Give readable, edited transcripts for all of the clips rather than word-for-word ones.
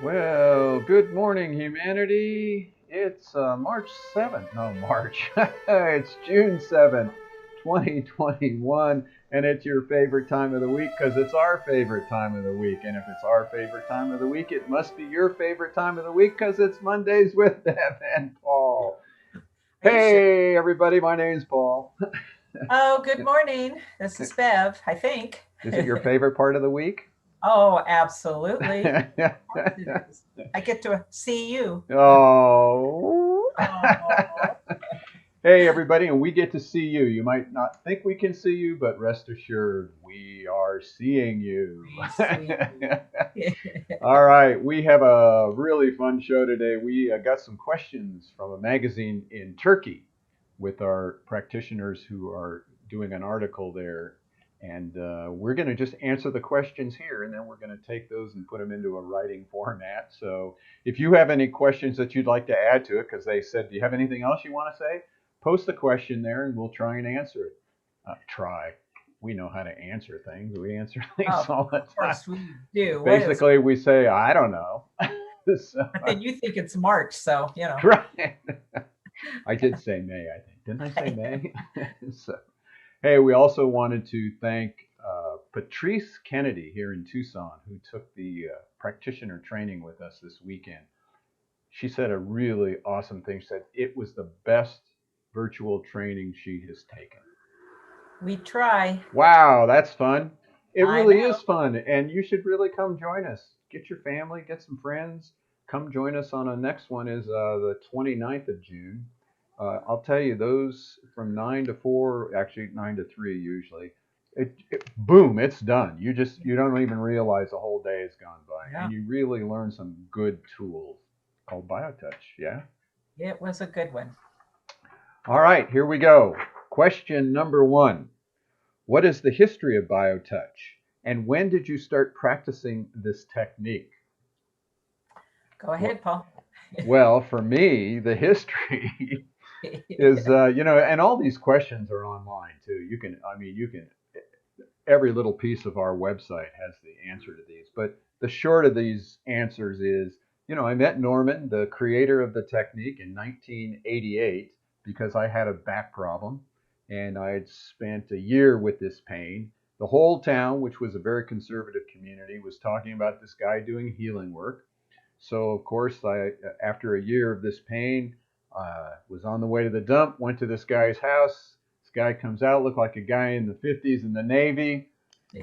Well, good morning, humanity. It's March 7th. No, March. It's June 7th, 2021. And it's your favorite time of the week because it's our favorite time of the week. And if it's our favorite time of the week, it must be your favorite time of the week because it's Mondays with Bev and Paul. Are you sure? Hey, everybody. My name's Paul. Oh, good morning. This is Bev, I think. Is it your favorite part of the week? Oh, absolutely. Of course it is. I get to see you. Oh. Oh, Hey, everybody, and we get to see you. You might not think we can see you, but rest assured, we are seeing you. we see you. All right, we have a really fun show today. We got some questions from a magazine in Turkey with our practitioners who are doing an article there. And we're going to just answer the questions here, and then we're going to take those and put them into a writing format. So if you have any questions that you'd like to add to it, because they said, do you have anything else you want to say? Post the question there, and we'll try and answer it. Try. We know how to answer things. We answer things Of all the time. course we do. What is? Basically, we say, I don't know. So, But then you think it's March, so. right. I did say May, I think. Didn't I say May? So, hey, we also wanted to thank Patrice Kennedy here in Tucson, who took the practitioner training with us this weekend. She said a really awesome thing. She said it was the best virtual training she has taken. We try. Wow, that's fun. It I really know. is fun, and you should really come join us. Get your family, get some friends. Come join us on the next one is the 29th of June. I'll tell you, those from 9 to 4, actually 9 to 3 usually, boom, it's done. You don't even realize the whole day has gone by, Yeah, and you really learn some good tools called BioTouch. Yeah. it was a good one. All right, here we go. Question number one. What is the history of BioTouch? And when did you start practicing this technique? Go Well, ahead, Paul. well, for me, the history is, and all these questions are online too. Every little piece of our website has the answer to these. But the short of these answers is, I met Norman, the creator of the technique, in 1988 because I had a back problem and I had spent a year with this pain. The whole town, which was a very conservative community, was talking about this guy doing healing work. So, of course, after a year of this pain, was on the way to the dump, went to this guy's house. This guy comes out, looked like a guy in the 50s in the Navy.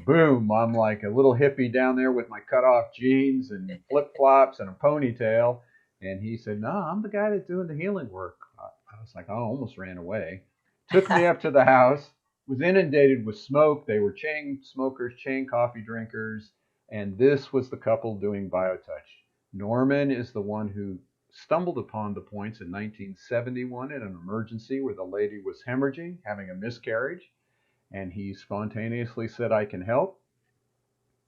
Boom, I'm like a little hippie down there with my cut off jeans and flip flops and a ponytail. And he said, no, I'm the guy that's doing the healing work. I was like, I almost ran away. Took me up to the house, was inundated with smoke. They were chain smokers, chain coffee drinkers. And this was the couple doing BioTouch. Norman is the one who stumbled upon the points in 1971 in an emergency where the lady was hemorrhaging, having a miscarriage, and he spontaneously said, I can help.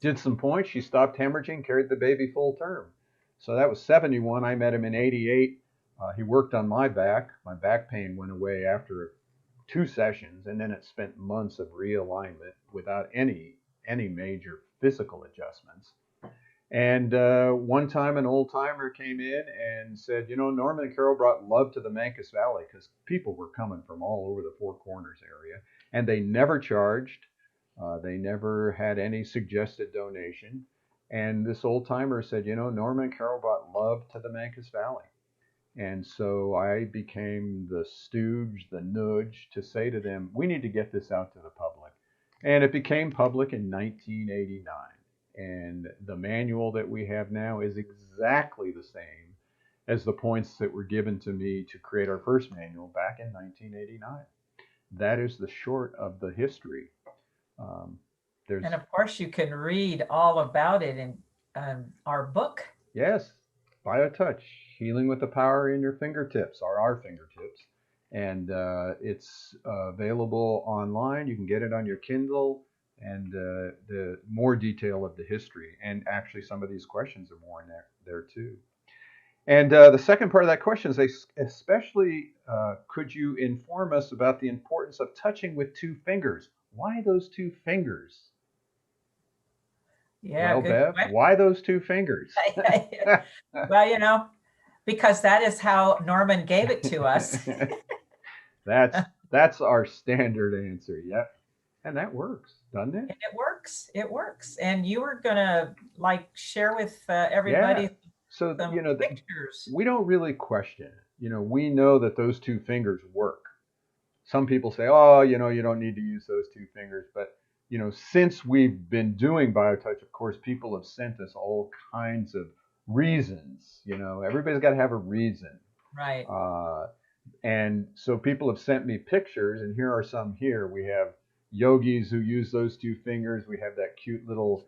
Did some points. She stopped hemorrhaging, carried the baby full term. So that was 71. I met him in 88. He worked on my back. My back pain went away after 2 sessions, and then it spent months of realignment without any major physical adjustments. And one time, an old timer came in and said, Norman and Carol brought love to the Mancos Valley because people were coming from all over the Four Corners area, and they never charged. They never had any suggested donation. And this old timer said, Norman and Carol brought love to the Mancos Valley. And so I became the stooge, the nudge to say to them, we need to get this out to the public. And it became public in 1989. And the manual that we have now is exactly the same as the points that were given to me to create our first manual back in 1989. That is the short of the history. Um, And there's, of course, you can read all about it in our book. yes, BioTouch, healing with the power in your fingertips, or our fingertips. And it's available online. You can get it on your Kindle, and the more detail of the history. And actually, some of these questions are more in there too. And the second part of that question is, especially, could you inform us about the importance of touching with two fingers? Why those two fingers? Yeah, Well, good Bev, question. why those two fingers? Well, because that is how Norman gave it to us. That's our standard answer. Yep. And that works, doesn't it? And it works. It works. And you were gonna like share with Yeah. everybody So, some pictures. we don't really question it. We know that those two fingers work. Some people say, oh, you don't need to use those two fingers. But, since we've been doing BioTouch, of course, people have sent us all kinds of reasons. Everybody's got to have a reason. Right. Uh, and so people have sent me pictures, and here are some here. We have yogis who use those two fingers. We have that cute little,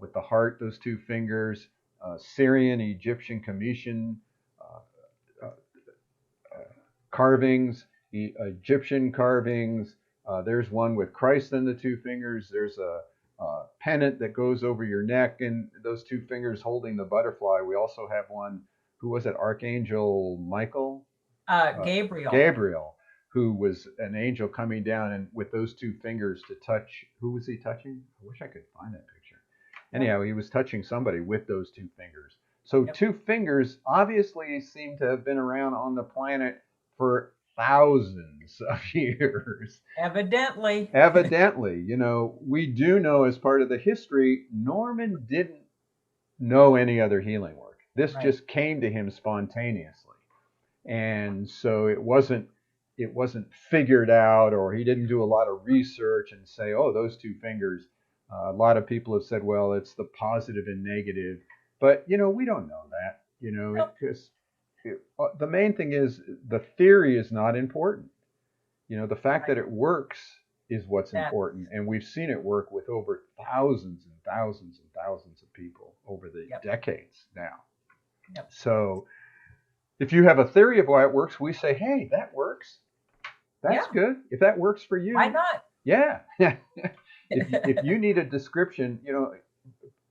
with the heart, those two fingers, Syrian, Egyptian, Cometian uh, uh, carvings, Egyptian carvings. There's one with Christ and the two fingers. There's a pennant that goes over your neck and those two fingers holding the butterfly. We also have one, who was it, Archangel Michael? Gabriel. Gabriel, who was an angel coming down and with those two fingers to touch. Who was he touching? I wish I could find that picture. Anyhow, he was touching somebody with those two fingers. So Yep. two fingers obviously seem to have been around on the planet for thousands of years. Evidently. Evidently, we do know as part of the history, Norman didn't know any other healing work. This Right. just came to him spontaneously. And so it wasn't figured out, or he didn't do a lot of research and say, oh, those two fingers. A lot of people have said, well, it's the positive and negative, but we don't know that. Nope. Because the main thing is the theory is not important. The fact Right. that it works is what's That. important, and we've seen it work with over thousands and thousands and thousands of people over the Yep. decades now. Yep. So if you have a theory of why it works, we say, hey, that works. That's Yeah. good. If that works for you, Why not? yeah. if you need a description,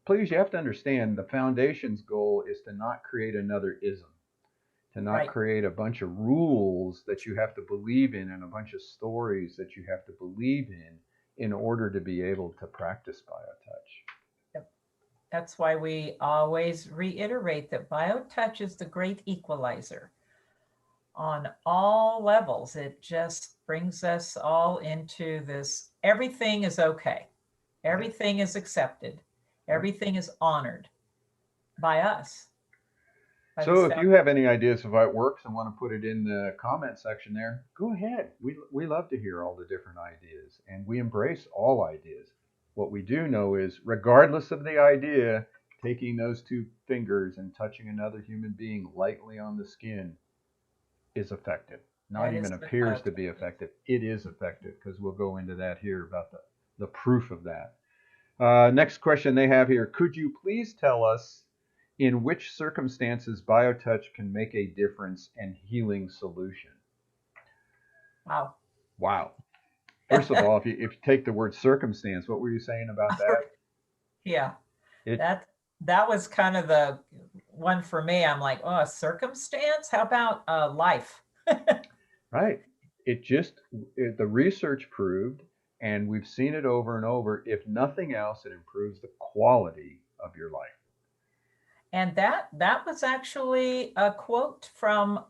please, you have to understand the foundation's goal is to not create another ism, to not Right. create a bunch of rules that you have to believe in and a bunch of stories that you have to believe in order to be able to practice BioTouch. Yep. That's why we always reiterate that BioTouch is the great equalizer on all levels. It just brings us all into this. Everything is okay. Everything is accepted. Everything is honored by us. By So this if you have any ideas of how it works and want to put it in the comment section there, go ahead. We love to hear all the different ideas, and we embrace all ideas. What we do know is, regardless of the idea, taking those two fingers and touching another human being lightly on the skin is effective. Not That is even appears to be effective. It is effective, because we'll go into that here about the proof of that. Next question they have here. Could you please tell us in which circumstances BioTouch can make a difference and healing solution? Wow. Wow. First of all, if you take the word circumstance, what were you saying about that? Yeah. It, That was kind of the one for me. I'm like, oh, circumstance? How about life? right. The research proved, and we've seen it over and over, if nothing else, it improves the quality of your life. And that was actually a quote from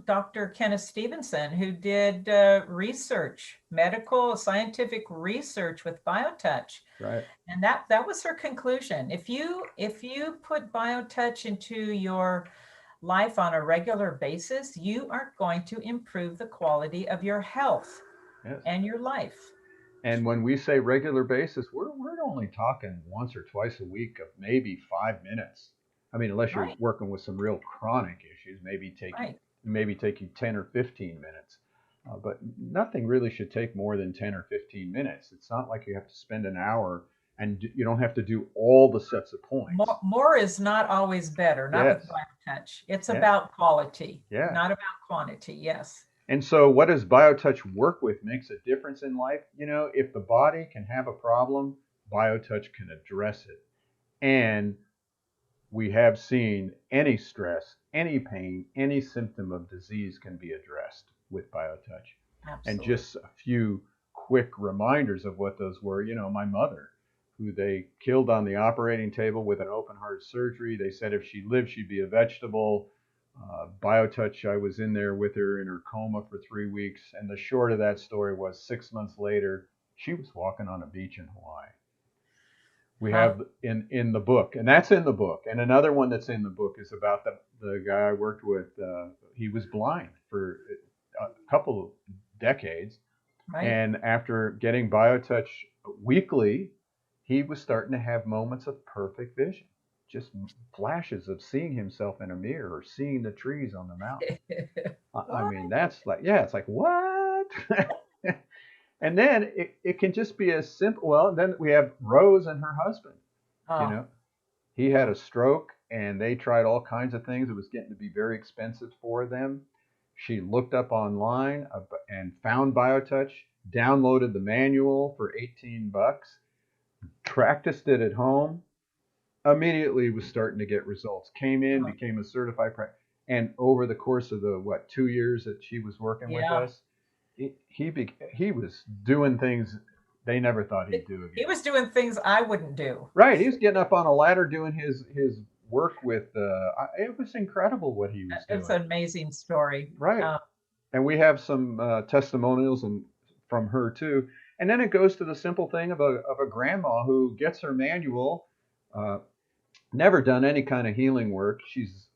Dr. Kenneth Stevenson, who did research, medical scientific research with BioTouch. Right. And that was her conclusion. If you put BioTouch into your life on a regular basis, you are going to improve the quality of your health. Yes. And your life. And when we say regular basis, we're only talking once or twice a week of maybe 5 minutes. I mean, unless you're working with some real chronic issues, maybe take you 10 or 15 minutes. But nothing really should take more than 10 or 15 minutes. It's not like you have to spend an hour, and you don't have to do all the sets of points. More is not always better, not with BioTouch. It's about quality, not about quantity. Yes. And so what does BioTouch work with makes a difference in life? If the body can have a problem, BioTouch can address it. And we have seen any stress, any pain, any symptom of disease can be addressed with BioTouch. Absolutely. And just a few quick reminders of what those were. My mother, who they killed on the operating table with an open heart surgery. They said if she lived, she'd be a vegetable. BioTouch, I was in there with her in her coma for 3 weeks. And the short of that story was 6 months later, she was walking on a beach in Hawaii. We Huh. have in the book, and that's in the book. And another one that's in the book is about the guy I worked with. He was blind for a couple of decades, Right. and after getting BioTouch weekly, he was starting to have moments of perfect vision, just flashes of seeing himself in a mirror or seeing the trees on the mountain. I What? mean, that's like, yeah, it's like, what? And then it can just be as simple. Well, then we have Rose and her husband. You Oh, know, he had yeah. a stroke and they tried all kinds of things. It was getting to be very expensive for them. She looked up online and found BioTouch, downloaded the manual for 18 bucks, practiced it at home, immediately was starting to get results. Came in, Oh, became a certified practitioner. And over the course of the, what, 2 years that she was working with yeah. us, he was doing things they never thought he'd do He again. was doing things I wouldn't do. Right, he was getting up on a ladder doing his work with. It was incredible what he was It's doing. an amazing story. Right, and we have some testimonials and from her too. And then it goes to the simple thing of a grandma who gets her manual, uh, never done any kind of healing work. She's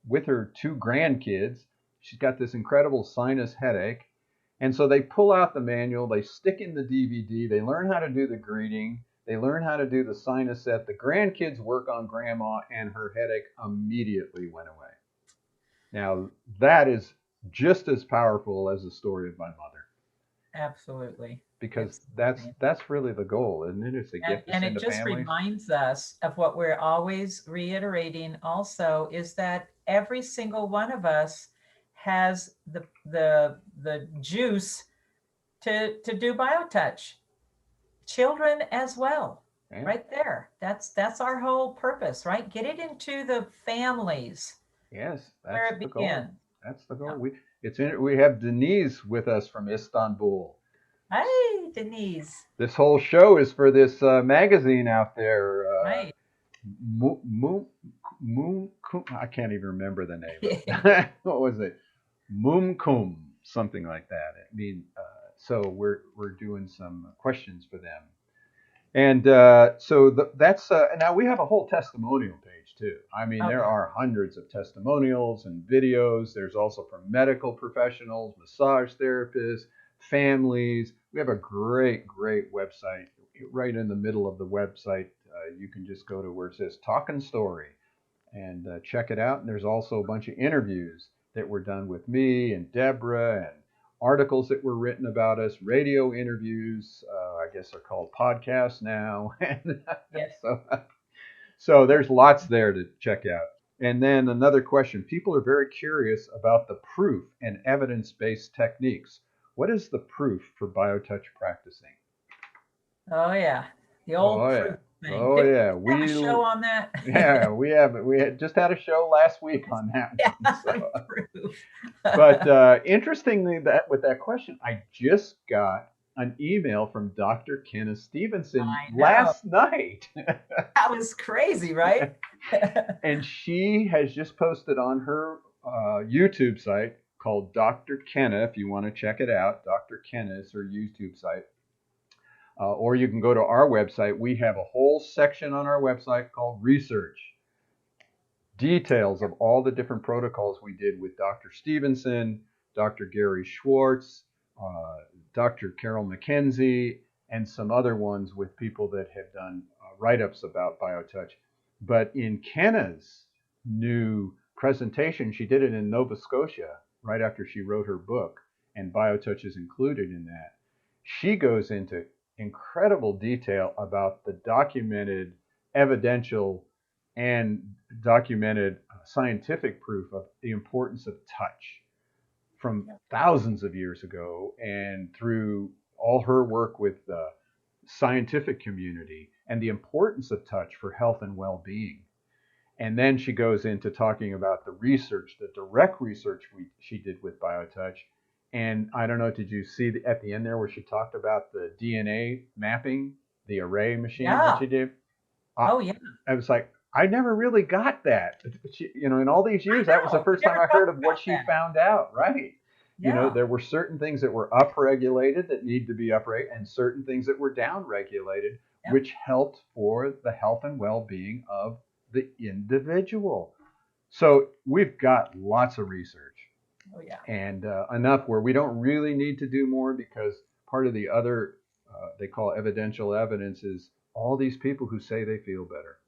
with her two grandkids. She's got this incredible sinus headache. And so they pull out the manual, they stick in the DVD, they learn how to do the greeting, they learn how to do the sinus set. The grandkids work on grandma, and her headache immediately went away. Now, that is just as powerful as the story of my mother, Absolutely. because It's amazing. that's really the goal, isn't it? Is to get this And it into just families. reminds us of what we're always reiterating also is that every single one of us has the juice to do biotouch. Children as well. Yeah. Right there. That's our whole purpose, right? Get it into the families Yes, where that's it the goal. begins. That's the Yeah. goal. We have Denise with us from Istanbul. Hey, Denise. This whole show is for this magazine out there. Right. Moon, Moon, Moon, I can't even remember the name of it. What was it? Mumkum, something like that. I mean, so we're doing some questions for them. And that's and now we have a whole testimonial page too. I mean, Oh there yeah. are hundreds of testimonials and videos. There's also from medical professionals, massage therapists, families. We have a great website. Right in the middle of the website, you can just go to where it says Talking Story and check it out. And there's also a bunch of interviews that were done with me and Deborah, and articles that were written about us, radio interviews. I guess they're called podcasts now. And Yes. so there's lots there to check out. And then another question: people are very curious about the proof and evidence-based techniques. What is the proof for BioTouch practicing? Oh yeah. The old Oh yeah. proof thing. Oh Did yeah. we have a show on that? Yeah, we had just had a show last week on that Yeah, one. So, proof. but interestingly, that with that question, I just got an email from Dr. Kenneth Stevenson I know. last night, That was crazy, right? and she has just posted on her YouTube site called Dr. Kenna. If you want to check it out, Dr. Kenna is her YouTube site. Or you can go to our website. We have a whole section on our website called Research. Details of all the different protocols we did with Dr. Stevenson, Dr. Gary Schwartz, uh, Dr. Carol McKenzie, and some other ones with people that have done write ups about BioTouch. But in Kenna's new presentation, she did it in Nova Scotia right after she wrote her book, and BioTouch is included in that. She goes into incredible detail about the documented evidential and documented scientific proof of the importance of touch from thousands of years ago and through all her work with the scientific community and the importance of touch for health and well-being. And then she goes into talking about the research, the direct research she did with BioTouch. And I don't know, did you see at the end there where she talked about the DNA mapping, the array machines that Yeah. you do. I, Oh, yeah. I was like, I never really got that. She, in all these I years, that was the know. We first time never I heard talked of what about she that. found out. Right. Yeah. There were certain things that were upregulated that need to be upregulated, and certain things that were downregulated, Yep. which helped for the health and well-being of the individual. So we've got lots of research, Oh, yeah. and enough where we don't really need to do more, because part of the other they call evidential evidence is all these people who say they feel better,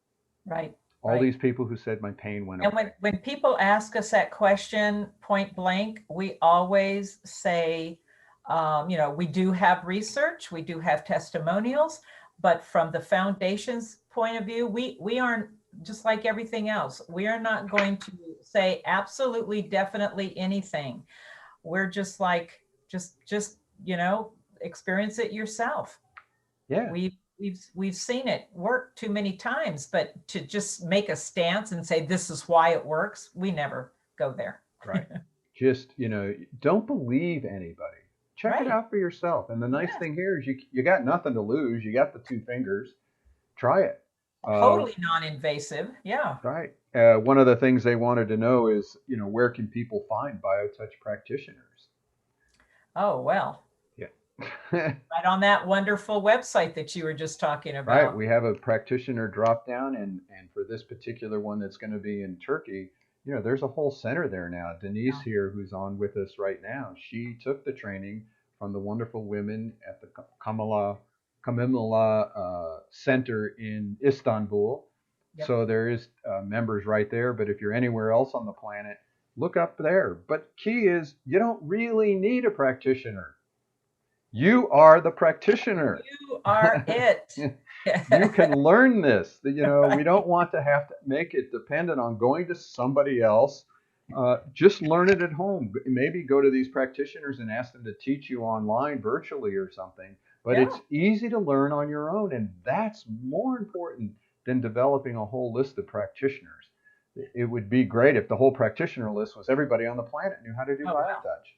Right. all Right. these people who said my pain went And away. when people ask us that question point blank, we always say, we do have research, we do have testimonials, but from the foundation's point of view, we aren't, just like everything else, we are not going to say absolutely, definitely anything. We're just like, just, experience it yourself. Yeah, We've seen it work too many times, but to just make a stance and say this is why it works, we never go there. right. Just don't believe anybody. Check it Right. out for yourself. And the nice Yes. thing here is you got nothing to lose. You got the two fingers. Try it. Uh, Totally non-invasive. Yeah. right. One of the things they wanted to know is, where can people find BioTouch practitioners? Oh, well, Yeah. right on that wonderful website that you were just talking Right. about. We have a practitioner drop down, and for this particular one that's going to be in Turkey, there's a whole center there now. Denise Yeah. here, who's on with us right now, she took the training from the wonderful women at the Kamimala Center in Istanbul. Yep. So there is members right there. But if you're anywhere else on the planet, look up there. But key is you don't really need a practitioner. You are the practitioner. You are it. You can learn this. We Right. don't want to have to make it dependent on going to somebody else. Just learn it at home. Maybe go to these practitioners and ask them to teach you online virtually or something. But Yeah. it's easy to learn on your own, and that's more important than developing a whole list of practitioners. It would be great if the whole practitioner list was everybody on the planet knew how to do Oh, well, biotouch.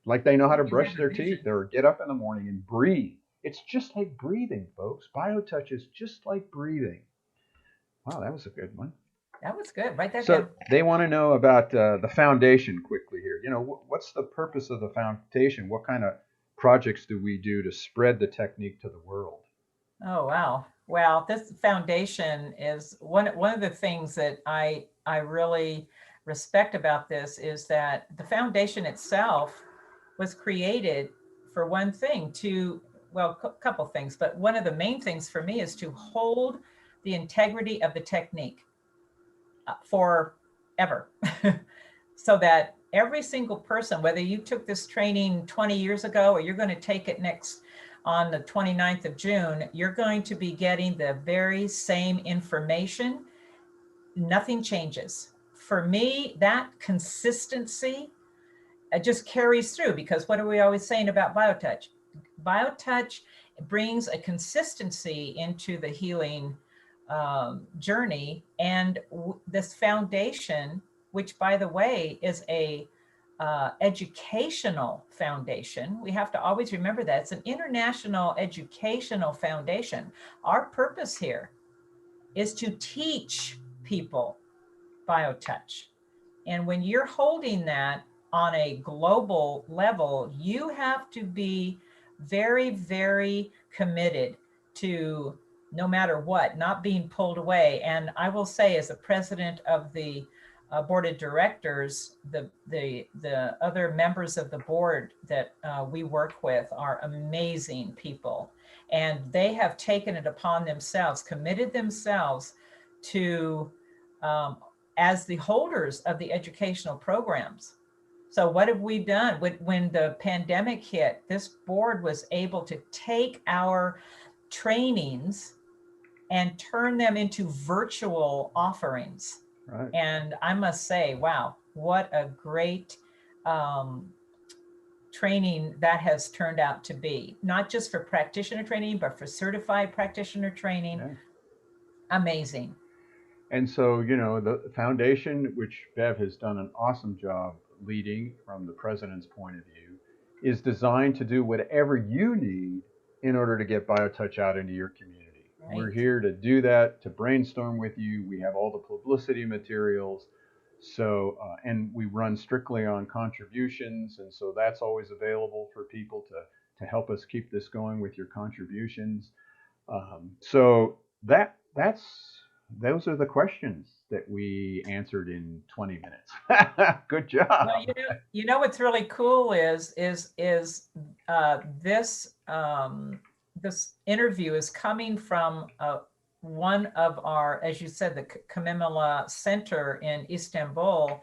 Like they know how to you have brush a their teeth vision. or get up in the morning and breathe. It's just like breathing, folks. BioTouch is just like breathing. Wow, that was a good one. That was good. Write that So down. they want to know about the foundation quickly here. What's the purpose of the foundation? What kind of projects do we do to spread the technique to the world? Oh, wow. Well, this foundation is one of the things that I really respect about this is that the foundation itself was created for one thing to, well, a couple things, but one of the main things for me is to hold the integrity of the technique forever. So that every single person, whether you took this training 20 years ago or you're going to take it next on the 29th of June, you're going to be getting the very same information. Nothing changes. For me, that consistency just carries through, because what are we always saying about BioTouch? BioTouch brings a consistency into the healing journey. And this foundation, which by the way is a educational foundation, we have to always remember that it's an international educational foundation. Our purpose here is to teach people BioTouch. And when you're holding that on a global level, you have to be very, very committed to, no matter what, not being pulled away. And I will say, as the president of the board of directors, the other members of the board that we work with are amazing people, and they have taken it upon themselves, committed themselves to um, as the holders of the educational programs. So what have we done? When the pandemic hit, this board was able to take our trainings and turn them into virtual offerings. Right. And I must say, wow, what a great training that has turned out to be. Not just for practitioner training, but for certified practitioner training. Yeah. Amazing. And so, the foundation, which Bev has done an awesome job leading from the president's point of view, is designed to do whatever you need in order to get BioTouch out into your community. Right. We're here to do that, to brainstorm with you. We have all the publicity materials. So, and we run strictly on contributions, and so that's always available for people to help us keep this going with your contributions. So those are the questions that we answered in 20 minutes. Good job. Well, you know what's really cool is this this interview is coming from one of our, as you said, the Kamimala Center in Istanbul.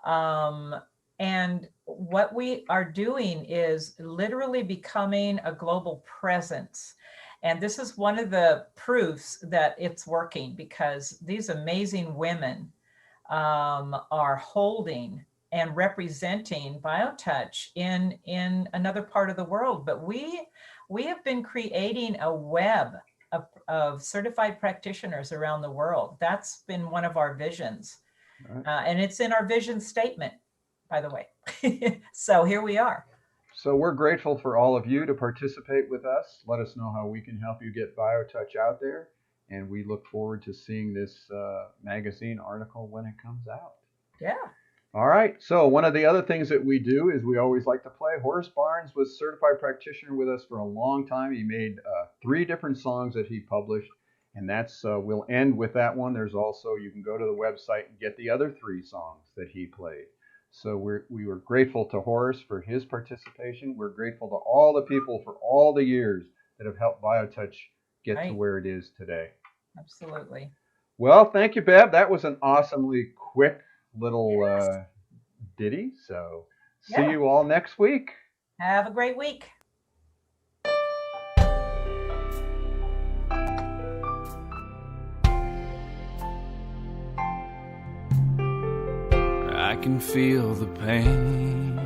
And what we are doing is literally becoming a global presence. And this is one of the proofs that it's working, because these amazing women are holding and representing BioTouch in another part of the world. But we have been creating a web of certified practitioners around the world. That's been one of our visions. Right. And it's in our vision statement, by the way. So here we are. So we're grateful for all of you to participate with us. Let us know how we can help you get BioTouch out there. And we look forward to seeing this magazine article when it comes out. Yeah. All right. So one of the other things that we do is we always like to play. Horace Barnes was certified practitioner with us for a long time. He made 3 different songs that he published. And that's, we'll end with that one. There's also, you can go to the website and get the other 3 songs that he played. So we were grateful to Horace for his participation. We're grateful to all the people for all the years that have helped BioTouch get to where it is today. Absolutely. Well, thank you, Bev. That was an awesomely quick little ditty. So see you all next week. Have a great week. I can feel the pain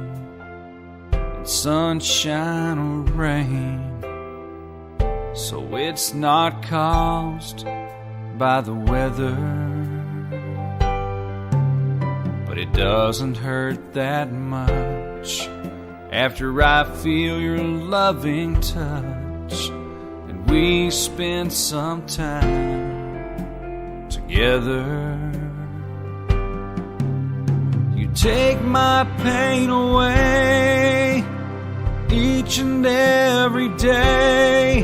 in sunshine or rain, so it's not caused by the weather, but it doesn't hurt that much after I feel your loving touch and we spend some time together. Take my pain away each and every day.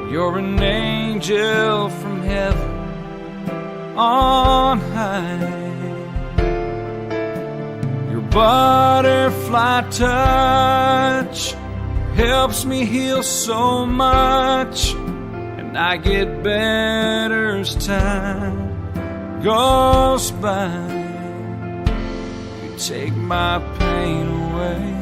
You're an angel from heaven on high. Your butterfly touch helps me heal so much, and I get better as time goes by. Take my pain away.